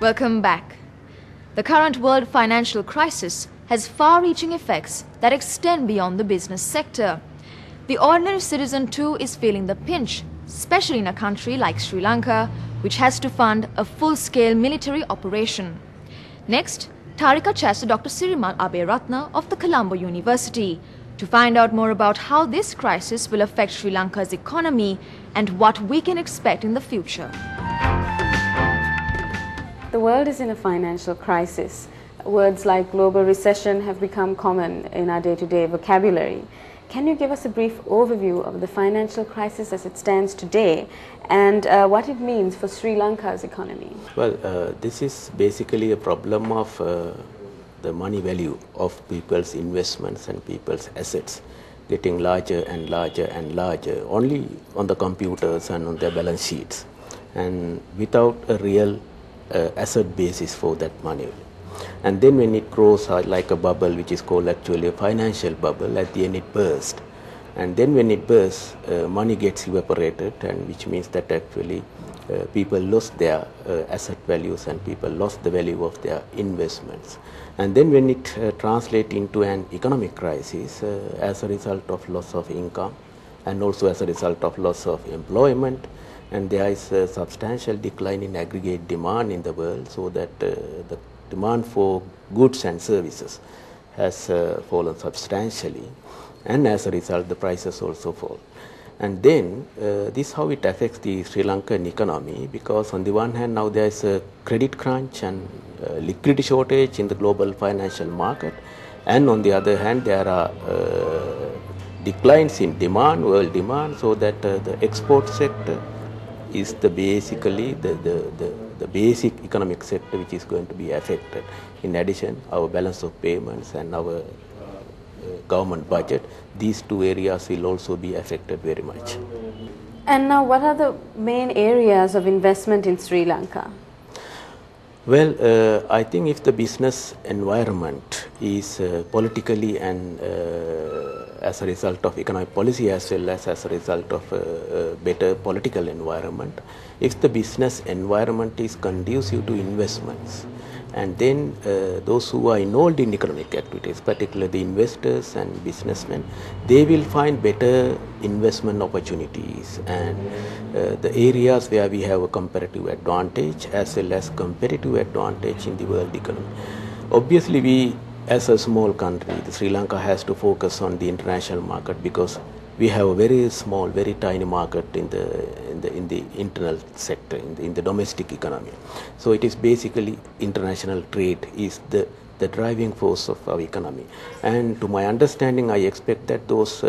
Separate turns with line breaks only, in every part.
Welcome back. The current world financial crisis has far-reaching effects that extend beyond the business sector. The ordinary citizen too is feeling the pinch, especially in a country like Sri Lanka, which has to fund a full-scale military operation. Next, Tarika chats to Dr. Sirimal Abeyratne of the Colombo University to find out more about how this crisis will affect Sri Lanka's economy and what we can expect in the future.
The world is in a financial crisis. Words like global recession have become common in our day-to-day vocabulary. Can you give us a brief overview of the financial crisis as it stands today and what it means for Sri Lanka's economy?
Well, this is basically a problem of the money value of people's investments and people's assets getting larger and larger and larger only on the computers and on their balance sheets and without a real asset basis for that money. And then when it grows like a bubble, which is called actually a financial bubble, at the end it bursts. And then when it bursts, money gets evaporated, and which means that actually people lost their asset values and people lost the value of their investments. And then when it translates into an economic crisis as a result of loss of income and also as a result of loss of employment, and there is a substantial decline in aggregate demand in the world, so that the demand for goods and services has fallen substantially, and as a result the prices also fall. And then this how it affects the Sri Lankan economy, because on the one hand now there is a credit crunch and liquidity shortage in the global financial market, and on the other hand there are declines in demand, world demand, so that the export sector is the basically the basic economic sector which is going to be affected. In addition, our balance of payments and our government budget, these two areas will also be affected very much.
And now what are the main areas of investment in Sri Lanka?
Well, I think if the business environment is politically and as a result of economic policy as well as a result of a better political environment, if the business environment is conducive to investments, and then those who are involved in economic activities, particularly the investors and businessmen, they will find better investment opportunities and the areas where we have a comparative advantage as well as competitive advantage in the world economy. Obviously, we as a small country, Sri Lanka has to focus on the international market because we have a very small, very tiny market in the internal sector, in the domestic economy. So it is basically international trade is the driving force of our economy. And to my understanding, I expect that those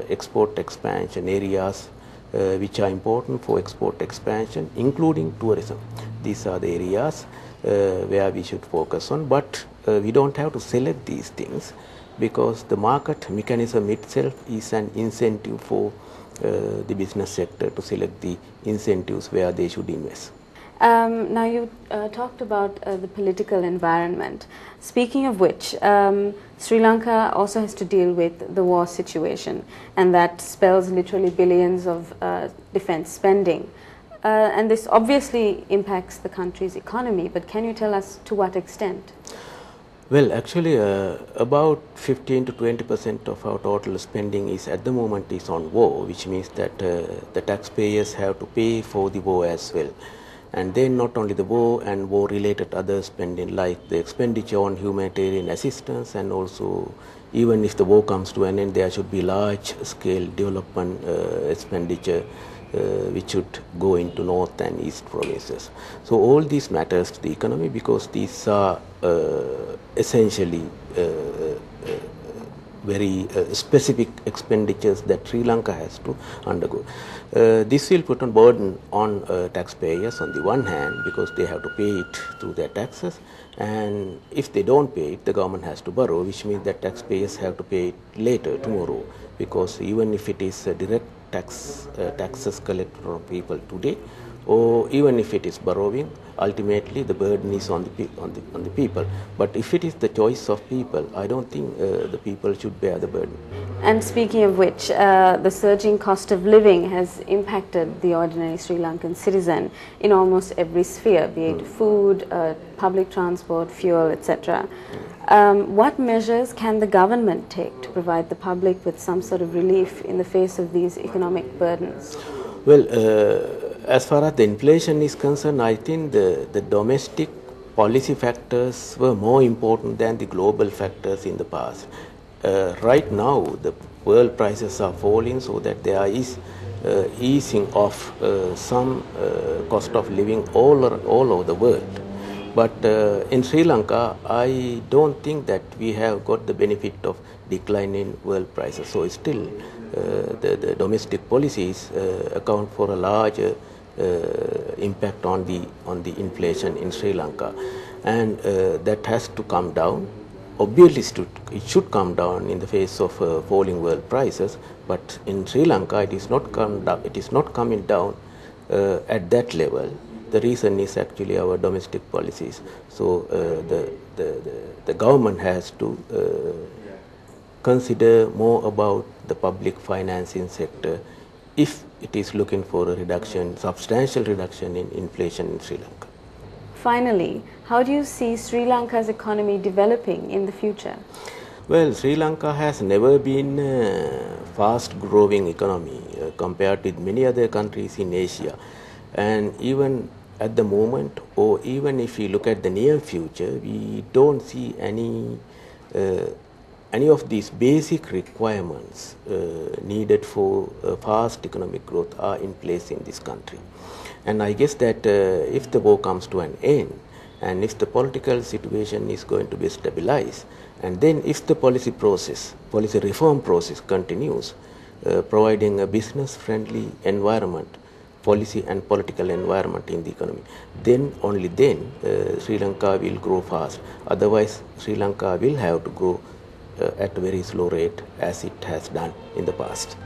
export expansion areas which are important for export expansion, including tourism, these are the areas where we should focus on. But we don't have to select these things, because the market mechanism itself is an incentive for the business sector to select the incentives where they should invest.
Now you talked about the political environment. Speaking of which, Sri Lanka also has to deal with the war situation, and that spells literally billions of defense spending. And this obviously impacts the country's economy, but can you tell us to what extent?
Well, actually, about 15 to 20% of our total spending is at the moment is on war, which means that the taxpayers have to pay for the war as well. And then not only the war and war-related other spending, like the expenditure on humanitarian assistance, and also even if the war comes to an end, there should be large-scale development expenditure which should go into north and east provinces. So all these matters to the economy, because these are essentially very specific expenditures that Sri Lanka has to undergo. This will put a burden on taxpayers on the one hand, because they have to pay it through their taxes, and if they don't pay it, the government has to borrow, which means that taxpayers have to pay it later, tomorrow, because even if it is a direct taxes collected from people today, or even if it is borrowing, ultimately the burden is on the people. But if it is the choice of people, I don't think the people should bear the burden.
And speaking of which, the surging cost of living has impacted the ordinary Sri Lankan citizen in almost every sphere, be it food, public transport, fuel, etc. What measures can the government take to provide the public with some sort of relief in the face of these economic burdens?
Well, as far as the inflation is concerned, I think the domestic policy factors were more important than the global factors in the past. Right now, the world prices are falling, so that there is easing of some cost of living all over the world. But in Sri Lanka, I don't think that we have got the benefit of decline in world prices. So still, the domestic policies account for a larger impact on the inflation in Sri Lanka, and that has to come down. Obviously, it should come down in the face of falling world prices. But in Sri Lanka, it is not coming down at that level. The reason is actually our domestic policies. So the government has to consider more about the public financing sector if it is looking for a reduction, substantial reduction in inflation in Sri Lanka.
Finally, how do you see Sri Lanka's economy developing in the future?
Well, Sri Lanka has never been a fast-growing economy compared with many other countries in Asia. And even at the moment, or even if we look at the near future, we don't see any of these basic requirements needed for fast economic growth are in place in this country. And I guess that if the war comes to an end, and if the political situation is going to be stabilized, and then if the policy reform process continues, providing a business-friendly environment, policy and political environment in the economy, then only then Sri Lanka will grow fast. Otherwise, Sri Lanka will have to grow at a very slow rate as it has done in the past.